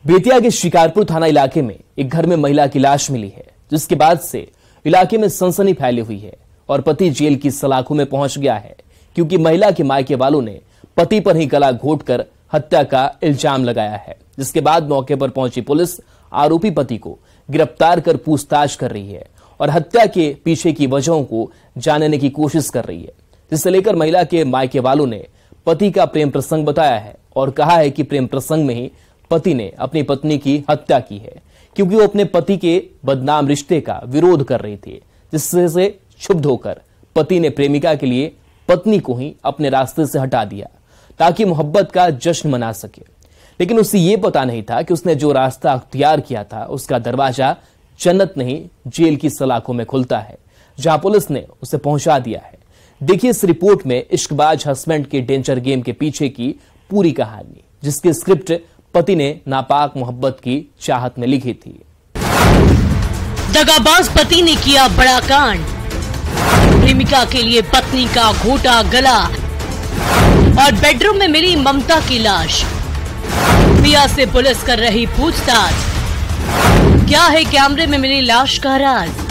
बेतिया के शिकारपुर थाना इलाके में एक घर में महिला की लाश मिली है, जिसके बाद से इलाके में सनसनी फैली हुई है और पति जेल की सलाखों में पहुंच गया है, क्योंकि महिला के मायके वालों ने पति पर ही गला घोंटकर हत्या का इल्जाम लगाया है। जिसके बाद मौके पर पहुंची पुलिस आरोपी पति को गिरफ्तार कर पूछताछ कर रही है और हत्या के पीछे की वजहों को जानने की कोशिश कर रही है, जिसे लेकर महिला के मायके वालों ने पति का प्रेम प्रसंग बताया है और कहा है कि प्रेम प्रसंग में ही पति ने अपनी पत्नी की हत्या की है, क्योंकि वो अपने पति के बदनाम रिश्ते का विरोध कर रही थी, जिससे क्षुब्ध होकर पति ने प्रेमिका के लिए पत्नी को ही अपने रास्ते से हटा दिया ताकि मोहब्बत का जश्न मना सके। लेकिन उसे ये पता नहीं था कि उसने जो रास्ता अख्तियार किया था उसका दरवाजा जन्नत नहीं जेल की सलाखों में खुलता है, जहां पुलिस ने उसे पहुंचा दिया है। देखिए इस रिपोर्ट में इश्कबाज हस्बैंड के डेंजर गेम के पीछे की पूरी कहानी, जिसकी स्क्रिप्ट पति ने नापाक मोहब्बत की चाहत में लिखी थी। दगाबाज पति ने किया बड़ा कांड, प्रेमिका के लिए पत्नी का घोटा गला और बेडरूम में मिली ममता की लाश। पिया से पुलिस कर रही पूछताछ, क्या है कैमरे में मिली लाश का राज।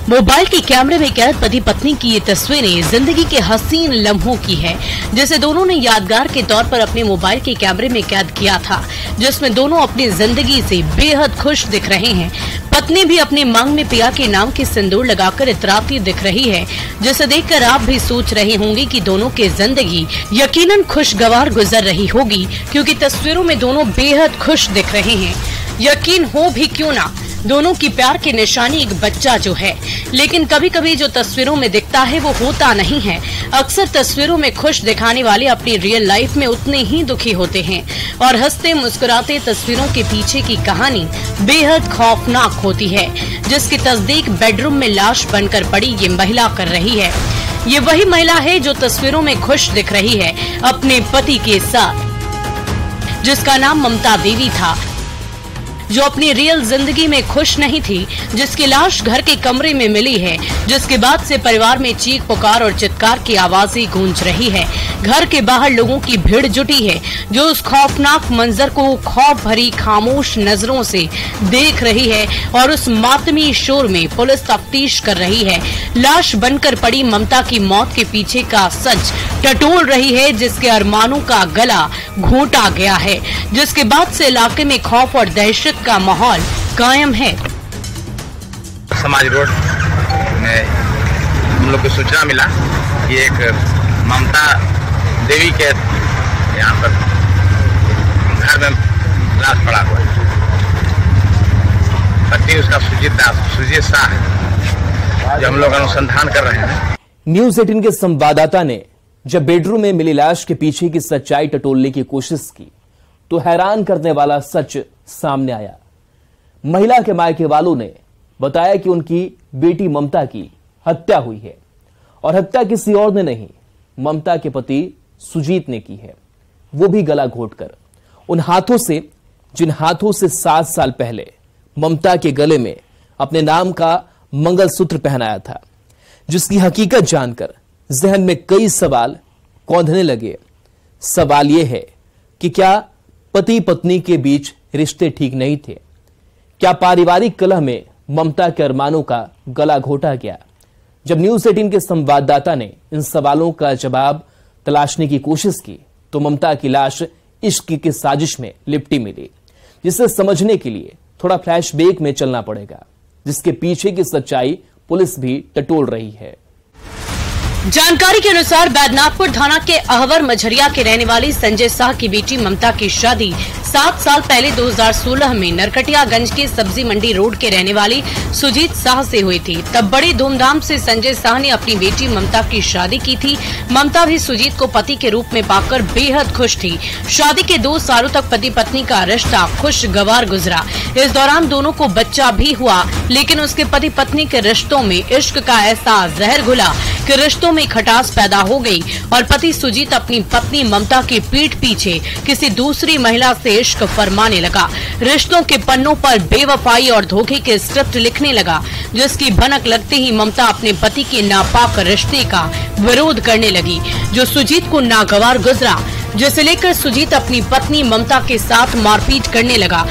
मोबाइल के कैमरे में कैद पति पत्नी की ये तस्वीरें जिंदगी के हसीन लम्हों की है, जिसे दोनों ने यादगार के तौर पर अपने मोबाइल के कैमरे में कैद किया था, जिसमें दोनों अपनी जिंदगी से बेहद खुश दिख रहे हैं। पत्नी भी अपने मांग में पिया के नाम की सिंदूर लगाकर इतराती दिख रही है, जिसे देखकर आप भी सोच रहे होंगे कि दोनों की जिंदगी यकीनन खुशगवार गुजर रही होगी, क्योंकि तस्वीरों में दोनों बेहद खुश दिख रहे हैं। यकीन हो भी क्यों ना, दोनों की प्यार की निशानी एक बच्चा जो है, लेकिन कभी कभी जो तस्वीरों में दिखता है वो होता नहीं है। अक्सर तस्वीरों में खुश दिखाने वाले अपनी रियल लाइफ में उतने ही दुखी होते हैं और हंसते मुस्कुराते तस्वीरों के पीछे की कहानी बेहद खौफनाक होती है, जिसकी तस्दीक बेडरूम में लाश बनकर पड़ी ये महिला कर रही है। ये वही महिला है जो तस्वीरों में खुश दिख रही है अपने पति के साथ, जिसका नाम ममता देवी था, जो अपनी रियल जिंदगी में खुश नहीं थी, जिसकी लाश घर के कमरे में मिली है, जिसके बाद से परिवार में चीख पुकार और चित्कार की आवाजें गूंज रही है। घर के बाहर लोगों की भीड़ जुटी है, जो उस खौफनाक मंजर को खौफ भरी खामोश नजरों से देख रही है और उस मातमी शोर में पुलिस तफ्तीश कर रही है। लाश बनकर पड़ी ममता की मौत के पीछे का सच टटोल रही है, जिसके अरमानों का गला घोंटा गया है, जिसके बाद से इलाके में खौफ और दहशत का माहौल कायम है। समाज रोड में हम लोग को सूचना मिला कि एक ममता देवी के यहाँ पर घर में लाश पड़ा हुआ है। पत्नी उसका सुजीत शाह है, जो हम लोग अनुसंधान कर रहे हैं। न्यूज 18 के संवाददाता ने जब बेडरूम में मिली लाश के पीछे की सच्चाई टटोलने की कोशिश की तो हैरान करने वाला सच सामने आया। महिला के मायके वालों ने बताया कि उनकी बेटी ममता की हत्या हुई है और हत्या किसी और ने नहीं, ममता के पति सुजीत ने की है, वो भी गला घोंटकर। उन हाथों से जिन हाथों से 7 साल पहले ममता के गले में अपने नाम का मंगलसूत्र पहनाया था, जिसकी हकीकत जानकर जहन में कई सवाल कौंधने लगे। सवाल यह है कि क्या पति पत्नी के बीच रिश्ते ठीक नहीं थे? क्या पारिवारिक कलह में ममता के अरमानों का गला घोटा गया? जब न्यूज 18 के संवाददाता ने इन सवालों का जवाब तलाशने की कोशिश की तो ममता की लाश इश्क की साजिश में लिपटी मिली, जिसे समझने के लिए थोड़ा फ्लैशबैक में चलना पड़ेगा, जिसके पीछे की सच्चाई पुलिस भी टटोल रही है। जानकारी के अनुसार बैद्यनाथपुर थाना के अहवर मझरिया के रहने वाली संजय शाह की बेटी ममता की शादी 7 साल पहले 2016 में नरकटियागंज के सब्जी मंडी रोड के रहने वाली सुजीत शाह से हुई थी। तब बड़ी धूमधाम से संजय शाह ने अपनी बेटी ममता की शादी की थी। ममता भी सुजीत को पति के रूप में पाकर बेहद खुश थी। शादी के 2 सालों तक पति पत्नी का रिश्ता खुशगवार गुजरा। इस दौरान दोनों को बच्चा भी हुआ, लेकिन उसके पति पत्नी के रिश्तों में इश्क का ऐसा जहर घुला कि रिश्तों में खटास पैदा हो गई और पति सुजीत अपनी पत्नी ममता की पीठ पीछे किसी दूसरी महिला से इश्क फरमाने लगा। रिश्तों के पन्नों पर बेवफाई और धोखे के स्क्रिप्ट लिखने लगा, जिसकी भनक लगते ही ममता अपने पति के नापाक रिश्ते का विरोध करने लगी, जो सुजीत को नागवार गुजरा, जिसे लेकर सुजीत अपनी पत्नी ममता के साथ मारपीट करने लगा।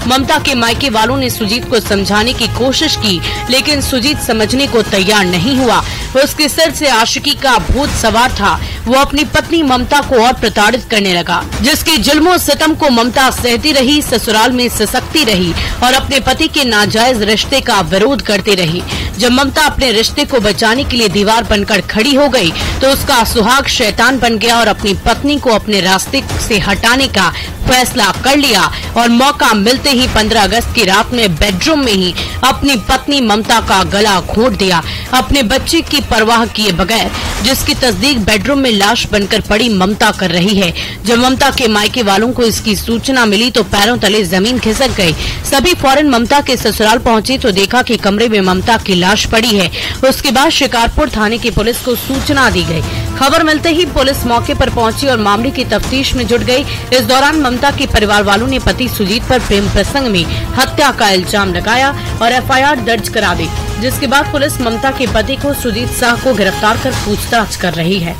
ममता के मायके वालों ने सुजीत को समझाने की कोशिश की, लेकिन सुजीत समझने को तैयार नहीं हुआ। उसके सिर से आशिकी का भूत सवार था। वो अपनी पत्नी ममता को और प्रताड़ित करने लगा, जिसके जुल्मों सितम को ममता सहती रही, ससुराल में सिसकती रही और अपने पति के नाजायज रिश्ते का विरोध करती रही। जब ममता अपने रिश्ते को बचाने के लिए दीवार बनकर खड़ी हो गई, तो उसका सुहाग शैतान बन गया और अपनी पत्नी को अपने रास्ते से हटाने का फैसला कर लिया और मौका मिलते ही 15 अगस्त की रात में बेडरूम में ही अपनी पत्नी ममता का गला घोंट दिया, अपने बच्चे की परवाह किए बगैर, जिसकी तस्दीक बेडरूम में लाश बनकर पड़ी ममता कर रही है। जब ममता के मायके वालों को इसकी सूचना मिली तो पैरों तले जमीन खिसक गई। सभी फौरन ममता के ससुराल पहुंचे तो देखा कि कमरे में ममता की लाश पड़ी है। उसके बाद शिकारपुर थाने की पुलिस को सूचना दी गई। खबर मिलते ही पुलिस मौके पर पहुंची और मामले की तफ्तीश में जुट गई। इस दौरान ममता के परिवार वालों ने पति सुजीत पर प्रेम प्रसंग में हत्या का इल्जाम लगाया और एफआईआर दर्ज करा दी, जिसके बाद पुलिस ममता के पति को सुजीत शाह को गिरफ्तार कर पूछताछ कर रही है।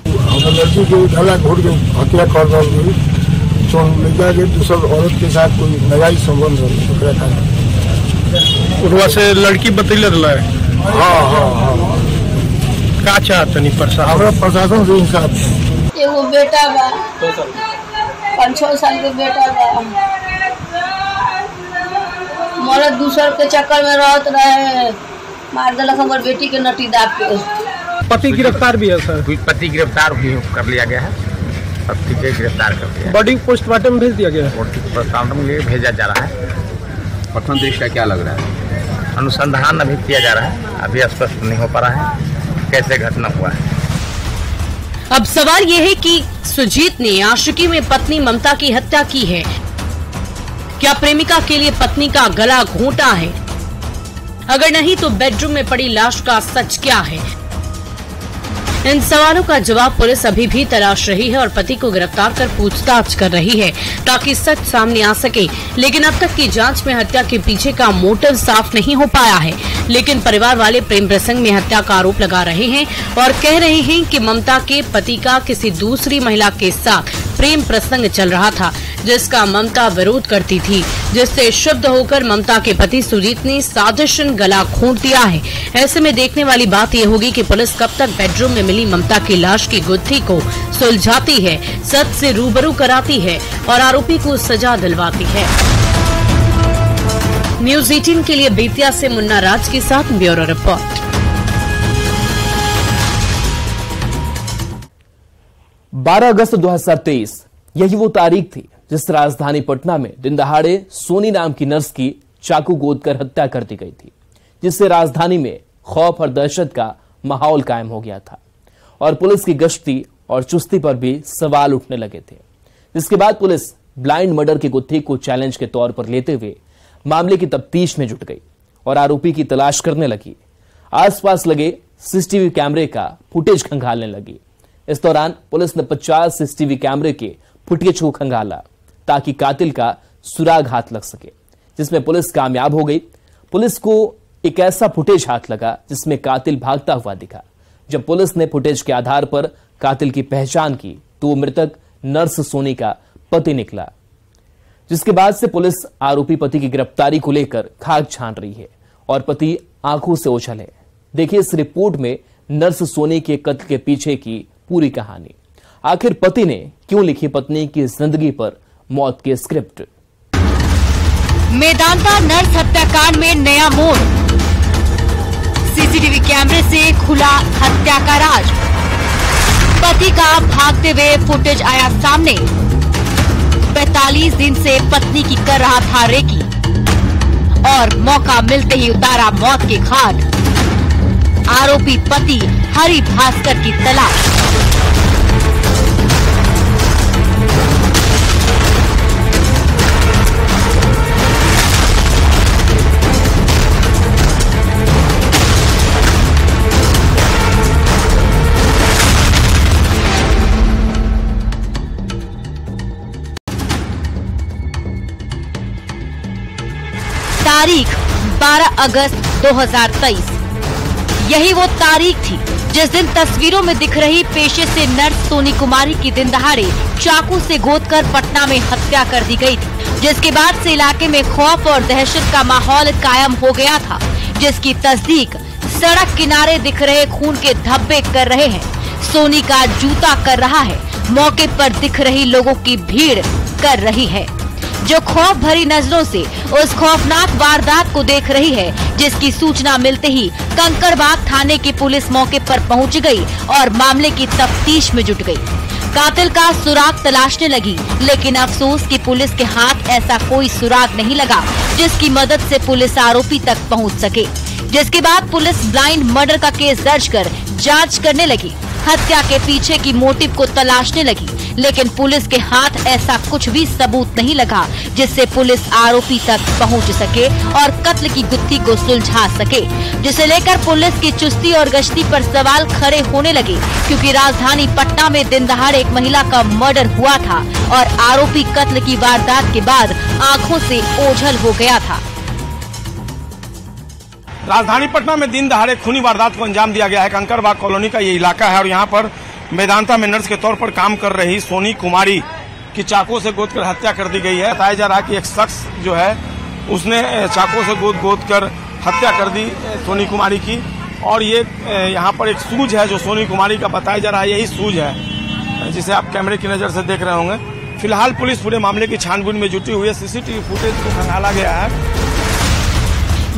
लड़की के गला घोट के हत्या कर रही लड़का के दूसर औरत के साथ कोई नजायज संबंध उर्वा से लड़की बतैले रहा है। हाँ का चाहतनी प्रशासन से इंसाफ। एगो बेटा बा, 5-6 साल के बेटा बा। मरद दूसर के चक्कर में रहत रहे, मार दिलक हमर बेटी के नटी दाब के। पति गिरफ्तार भी है सर? पति गिरफ्तार भी कर लिया गया है, पति के गिरफ्तार कर दिया। बॉडी पोस्टमार्टम भेज दिया गया है? पोस्टमार्टम के लिए भेजा जा रहा है। प्रथम दृष्टया क्या लग रहा है? अनुसंधान अभी किया जा रहा है, अभी स्पष्ट नहीं हो पा रहा है कैसे घटना हुआ है। अब सवाल ये है कि सुजीत ने आशिकी में पत्नी ममता की हत्या की है। क्या प्रेमिका के लिए पत्नी का गला घोंटा है? अगर नहीं तो बेडरूम में पड़ी लाश का सच क्या है? इन सवालों का जवाब पुलिस अभी भी तलाश रही है और पति को गिरफ्तार कर पूछताछ कर रही है ताकि सच सामने आ सके। लेकिन अब तक की जांच में हत्या के पीछे का मोटिव साफ नहीं हो पाया है। लेकिन परिवार वाले प्रेम प्रसंग में हत्या का आरोप लगा रहे हैं और कह रहे हैं कि ममता के पति का किसी दूसरी महिला के साथ प्रेम प्रसंग चल रहा था, जिसका ममता विरोध करती थी, जिससे शुद्ध होकर ममता के पति सुजीत ने साजिशन गला घोंट दिया है। ऐसे में देखने वाली बात यह होगी कि पुलिस कब तक बेडरूम में मिली ममता की लाश की गुत्थी को सुलझाती है, सच से रूबरू कराती है और आरोपी को सजा दिलवाती है। न्यूज़ 18 के लिए बेतिया से मुन्ना राज के साथ ब्यूरो रिपोर्ट। 12 अगस्त 2023 यही वो तारीख थी जिस राजधानी पटना में दिन दहाड़े सोनी नाम की नर्स की चाकू गोदकर हत्या कर दी गई थी, जिससे राजधानी में खौफ और दहशत का माहौल कायम हो गया था और पुलिस की गश्ती और चुस्ती पर भी सवाल उठने लगे थे। जिसके बाद पुलिस ब्लाइंड मर्डर की गुत्थी को चैलेंज के तौर पर लेते हुए मामले की तफ्तीश में जुट गई और आरोपी की तलाश करने लगी। आसपास लगे सीसीटीवी कैमरे का फुटेज खंगालने लगी। इस दौरान पुलिस ने 50 सीसीटीवी कैमरे के फुटेज को खंगाला ताकि कातिल का सुराग हाथ लग सके, जिसमें पुलिस कामयाब हो गई। पुलिस को एक ऐसा फुटेज हाथ लगा जिसमें कातिल भागता हुआ दिखा। जब पुलिस ने फुटेज के आधार पर कातिल की पहचान की तो वो मृतक नर्स सोनी का पति निकला, जिसके बाद से पुलिस आरोपी पति की गिरफ्तारी को लेकर खाक छान रही है और पति आंखों से ओझल है। देखिए इस रिपोर्ट में नर्स सोनी के कत्ल के पीछे की पूरी कहानी। आखिर पति ने क्यों लिखी पत्नी की जिंदगी पर मौत के स्क्रिप्ट। मेदांता नर्स हत्याकांड में नया मोड़, सीसीटीवी कैमरे से खुला हत्या का राज, पति का भागते हुए फुटेज आया सामने। 45 दिन से पत्नी की कर रहा था रेकी और मौका मिलते ही उतारा मौत के घाट। आरोपी पति हरि भास्कर की तलाश। तारीख 12 अगस्त 2023। यही वो तारीख थी जिस दिन तस्वीरों में दिख रही पेशे से नर्स सोनी कुमारी की दिन दहाड़े चाकू से गोदकर पटना में हत्या कर दी गई थी, जिसके बाद से इलाके में खौफ और दहशत का माहौल कायम हो गया था, जिसकी तस्दीक सड़क किनारे दिख रहे खून के धब्बे कर रहे हैं। सोनी का जूता कर रहा है, मौके पर दिख रही लोगों की भीड़ कर रही है, जो खौफ भरी नजरों से उस खौफनाक वारदात को देख रही है, जिसकी सूचना मिलते ही कंकड़बाग थाने की पुलिस मौके पर पहुंच गई और मामले की तफ्तीश में जुट गई। कातिल का सुराग तलाशने लगी, लेकिन अफसोस कि पुलिस के हाथ ऐसा कोई सुराग नहीं लगा जिसकी मदद से पुलिस आरोपी तक पहुंच सके। जिसके बाद पुलिस ब्लाइंड मर्डर का केस दर्ज कर जांच करने लगी, हत्या के पीछे की मोटिव को तलाशने लगी, लेकिन पुलिस के हाथ ऐसा कुछ भी सबूत नहीं लगा जिससे पुलिस आरोपी तक पहुंच सके और कत्ल की गुत्थी को सुलझा सके, जिसे लेकर पुलिस की चुस्ती और गश्ती पर सवाल खड़े होने लगे, क्योंकि राजधानी पटना में दिन दहाड़े एक महिला का मर्डर हुआ था और आरोपी कत्ल की वारदात के बाद आंखों से ओझल हो गया था। राजधानी पटना में दिन दहाड़े खूनी वारदात को अंजाम दिया गया है। कंकड़बाग कॉलोनी का ये इलाका है और यहाँ पर मेदांता में नर्स के तौर पर काम कर रही सोनी कुमारी की चाकू से गोदकर हत्या कर दी गई है। बताया जा रहा है कि एक शख्स जो है उसने चाकू से गोद कर हत्या कर दी सोनी कुमारी की, और ये यहाँ पर एक सूज है जो सोनी कुमारी का बताया जा रहा है, यही सूज है जिसे आप कैमरे की नजर से देख रहे होंगे। फिलहाल पुलिस पूरे मामले की छानबीन में जुटी हुई है। सीसीटीवी फुटेज को खंगाला गया है।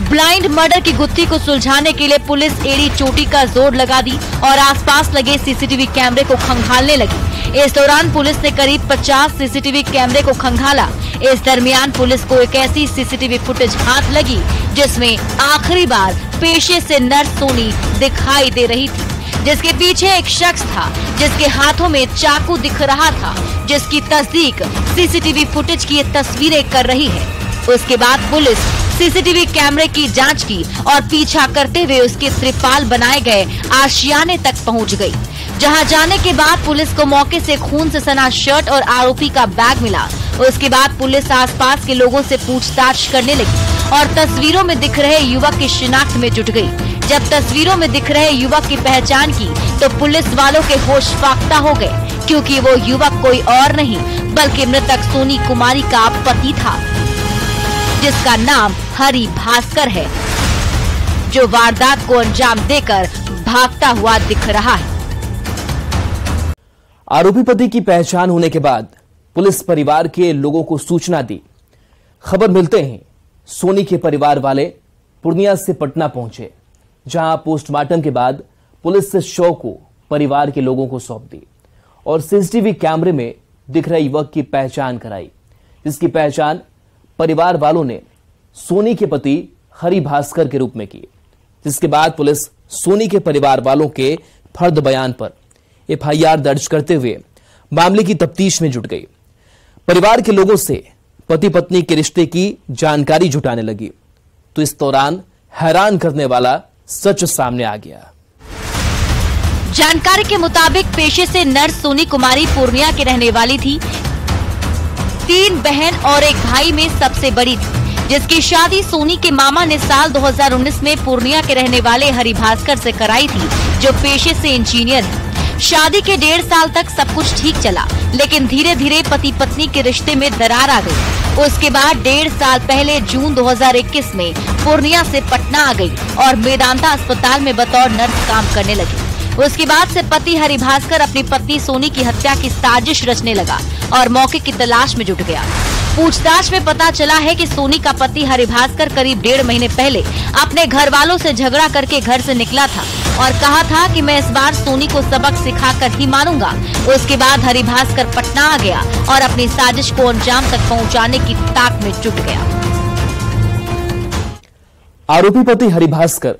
ब्लाइंड मर्डर की गुत्थी को सुलझाने के लिए पुलिस एड़ी चोटी का जोर लगा दी और आसपास लगे सीसीटीवी कैमरे को खंगालने लगी। इस दौरान पुलिस ने करीब 50 सीसीटीवी कैमरे को खंगाला। इस दरमियान पुलिस को एक ऐसी सीसीटीवी फुटेज हाथ लगी जिसमें आखिरी बार पेशे से नर्स सोनी दिखाई दे रही थी, जिसके पीछे एक शख्स था जिसके हाथों में चाकू दिख रहा था, जिसकी तस्दीक सीसीटीवी फुटेज की तस्वीरें कर रही है। उसके बाद पुलिस सीसीटीवी कैमरे की जांच की और पीछा करते हुए उसके त्रिपाल बनाए गए आशियाने तक पहुंच गई, जहां जाने के बाद पुलिस को मौके से खून से सना शर्ट और आरोपी का बैग मिला। उसके बाद पुलिस आसपास के लोगों से पूछताछ करने लगी और तस्वीरों में दिख रहे युवक की शिनाख्त में जुट गई। जब तस्वीरों में दिख रहे युवक की पहचान की तो पुलिस वालों के होश फाख्ता हो गए, क्योंकि वो युवक कोई और नहीं बल्कि मृतक सोनी कुमारी का पति था, जिसका नाम हरि भास्कर है, जो वारदात को अंजाम देकर भागता हुआ दिख रहा है। आरोपी पति की पहचान होने के बाद पुलिस परिवार के लोगों को सूचना दी। खबर मिलते ही सोनी के परिवार वाले पूर्णिया से पटना पहुंचे, जहां पोस्टमार्टम के बाद पुलिस ने शव को परिवार के लोगों को सौंप दी और सीसीटीवी कैमरे में दिख रहे युवक की पहचान कराई, जिसकी पहचान परिवार वालों ने सोनी के पति हरि भास्कर के रूप में की। जिसके बाद पुलिस सोनी के परिवार वालों के फर्द बयान पर एफआईआर दर्ज करते हुए मामले की तफ्तीश में जुट गई। परिवार के लोगों से पति पत्नी के रिश्ते की जानकारी जुटाने लगी, तो इस दौरान हैरान करने वाला सच सामने आ गया। जानकारी के मुताबिक पेशे से नर्स सोनी कुमारी पूर्णिया की रहने वाली थी। 3 बहन और एक भाई में सबसे बड़ी थी, जिसकी शादी सोनी के मामा ने साल 2019 में पूर्णिया के रहने वाले हरि भास्कर से कराई थी, जो पेशे से इंजीनियर है। शादी के 1.5 साल तक सब कुछ ठीक चला, लेकिन धीरे धीरे पति पत्नी के रिश्ते में दरार आ गई। उसके बाद 1.5 साल पहले जून 2021 में पूर्णिया से पटना आ गई और मेदांता अस्पताल में बतौर नर्स काम करने लगी। उसके बाद से पति हरि भास्कर अपनी पत्नी सोनी की हत्या की साजिश रचने लगा और मौके की तलाश में जुट गया। पूछताछ में पता चला है कि सोनी का पति हरिभास्कर करीब 1.5 महीने पहले अपने घर वालों से झगड़ा करके घर से निकला था और कहा था कि मैं इस बार सोनी को सबक सिखाकर ही मानूंगा। उसके बाद हरिभास्कर पटना आ गया और अपनी साजिश को अंजाम तक पहुंचाने की ताक में जुट गया। आरोपी पति हरिभास्कर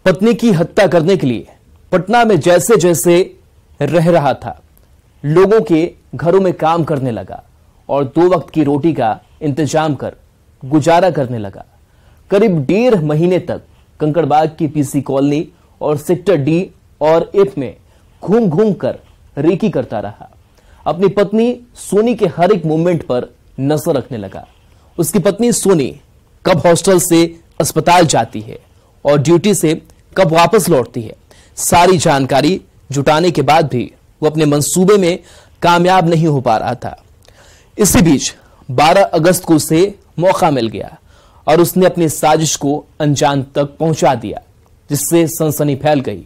पत्नी की हत्या करने के लिए पटना में जैसे जैसे रह रहा था, लोगों के घरों में काम करने लगा और 2 वक्त की रोटी का इंतजाम कर गुजारा करने लगा। करीब 1.5 महीने तक कंकड़बाग की पीसी कॉलोनी और सेक्टर डी और एफ में घूम घूम कर रेकी करता रहा। अपनी पत्नी सोनी के हर एक मूवमेंट पर नजर रखने लगा। उसकी पत्नी सोनी कब हॉस्टल से अस्पताल जाती है और ड्यूटी से कब वापस लौटती है, सारी जानकारी जुटाने के बाद भी वो अपने मंसूबे में कामयाब नहीं हो पा रहा था। इसी बीच 12 अगस्त को उसे मौका मिल गया और उसने अपनी साजिश को अंजाम तक पहुंचा दिया, जिससे सनसनी फैल गई।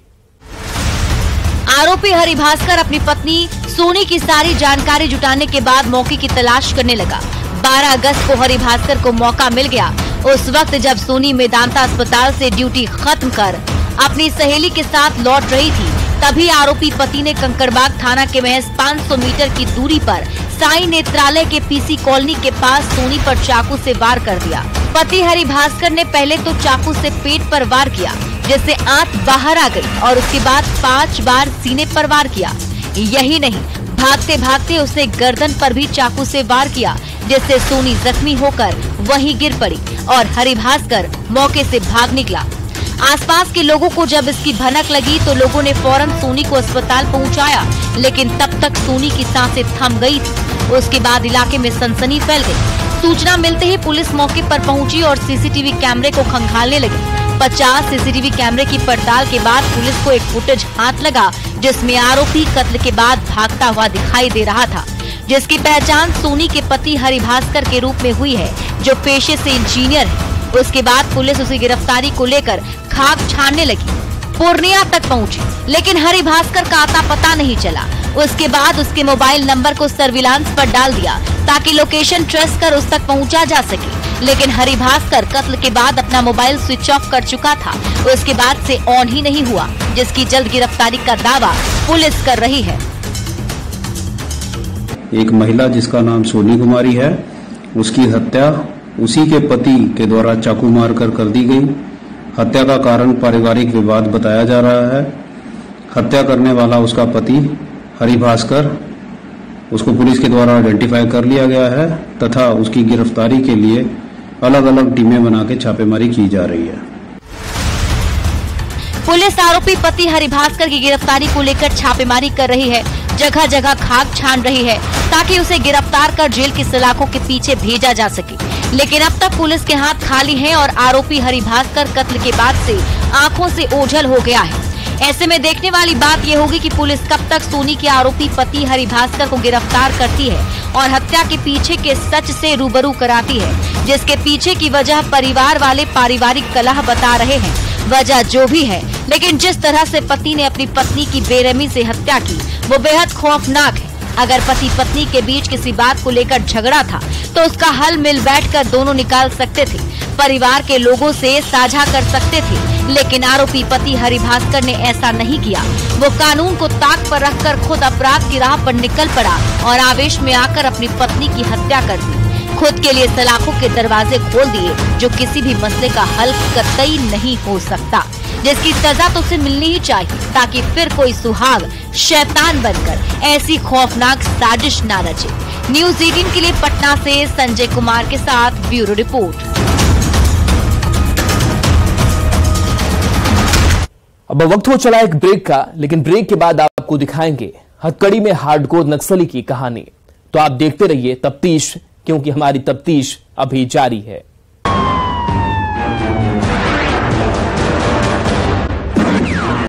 आरोपी हरिभास्कर अपनी पत्नी सोनी की सारी जानकारी जुटाने के बाद मौके की तलाश करने लगा। 12 अगस्त को हरिभास्कर को मौका मिल गया। उस वक्त जब सोनी मेदांता अस्पताल से ड्यूटी खत्म कर अपनी सहेली के साथ लौट रही थी, तभी आरोपी पति ने कंकड़बाग थाना के महज 500 मीटर की दूरी पर साई नेत्रालय के पीसी कॉलोनी के पास सोनी पर चाकू से वार कर दिया। पति हरिभास्कर ने पहले तो चाकू से पेट पर वार किया, जिससे आंत बाहर आ गई और उसके बाद 5 बार सीने पर वार किया। यही नहीं, भागते भागते उसने गर्दन पर भी चाकू से वार किया, जिससे सोनी जख्मी होकर वहीं गिर पड़ी और हरिभास्कर मौके से भाग निकला। आसपास के लोगों को जब इसकी भनक लगी तो लोगों ने फौरन सोनी को अस्पताल पहुंचाया, लेकिन तब तक सोनी की सांसें थम गई थी। उसके बाद इलाके में सनसनी फैल गई। सूचना मिलते ही पुलिस मौके पर पहुंची और सीसीटीवी कैमरे को खंगालने लगी। 50 सीसीटीवी कैमरे की पड़ताल के बाद पुलिस को एक फुटेज हाथ लगा, जिसमें आरोपी कत्ल के बाद भागता हुआ दिखाई दे रहा था, जिसकी पहचान सोनी के पति हरिभास्कर के रूप में हुई है, जो पेशे से इंजीनियर है। उसके बाद पुलिस उसकी गिरफ्तारी को लेकर खाक छानने लगी। पूर्णिया तक पहुंची, लेकिन हरिभास्कर का आता पता नहीं चला। उसके बाद उसके मोबाइल नंबर को सर्विलांस पर डाल दिया ताकि लोकेशन ट्रेस कर उस तक पहुंचा जा सके, लेकिन हरिभास्कर कत्ल के बाद अपना मोबाइल स्विच ऑफ कर चुका था। उसके बाद से ऑन ही नहीं हुआ, जिसकी जल्द गिरफ्तारी का दावा पुलिस कर रही है। एक महिला जिसका नाम सोनी कुमारी है, उसकी हत्या उसी के पति के द्वारा चाकू मारकर कर दी गई। हत्या का कारण पारिवारिक विवाद बताया जा रहा है। हत्या करने वाला उसका पति हरिभास्कर, उसको पुलिस के द्वारा आइडेंटिफाई कर लिया गया है तथा उसकी गिरफ्तारी के लिए अलग अलग टीमें बना के छापेमारी की जा रही है। पुलिस आरोपी पति हरिभास्कर की गिरफ्तारी को लेकर छापेमारी कर रही है, जगह जगह खाक छान रही है ताकि उसे गिरफ्तार कर जेल की सलाखों के पीछे भेजा जा सके। लेकिन अब तक पुलिस के हाथ खाली हैं और आरोपी हरिभास्कर कत्ल के बाद से आंखों से ओझल हो गया है। ऐसे में देखने वाली बात ये होगी कि पुलिस कब तक सोनी के आरोपी पति हरिभास्कर को गिरफ्तार करती है और हत्या के पीछे के सच से रूबरू कराती है, जिसके पीछे की वजह परिवार वाले पारिवारिक कलह बता रहे हैं। वजह जो भी है, लेकिन जिस तरह से पति ने अपनी पत्नी की बेरहमी से हत्या की, वो बेहद खौफनाक है। अगर पति पत्नी के बीच किसी बात को लेकर झगड़ा था तो उसका हल मिल बैठकर दोनों निकाल सकते थे, परिवार के लोगों से साझा कर सकते थे, लेकिन आरोपी पति हरिभास्कर ने ऐसा नहीं किया। वो कानून को ताक पर रखकर खुद अपराध की राह पर निकल पड़ा और आवेश में आकर अपनी पत्नी की हत्या कर दी। खुद के लिए सलाखों के दरवाजे खोल दिए, जो किसी भी मसले का हल कतई नहीं हो सकता, जिसकी सजा तो उसे मिलनी ही चाहिए, ताकि फिर कोई सुहाग शैतान बनकर ऐसी खौफनाक साजिश न रचे। न्यूज़ 18 के लिए पटना से संजय कुमार के साथ ब्यूरो रिपोर्ट। अब वक्त हो चला एक ब्रेक का, लेकिन ब्रेक के बाद आपको दिखाएंगे हथकड़ी में हार्डकोर नक्सली की कहानी। तो आप देखते रहिए तफ्तीश, क्योंकि हमारी तफ्तीश अभी जारी है।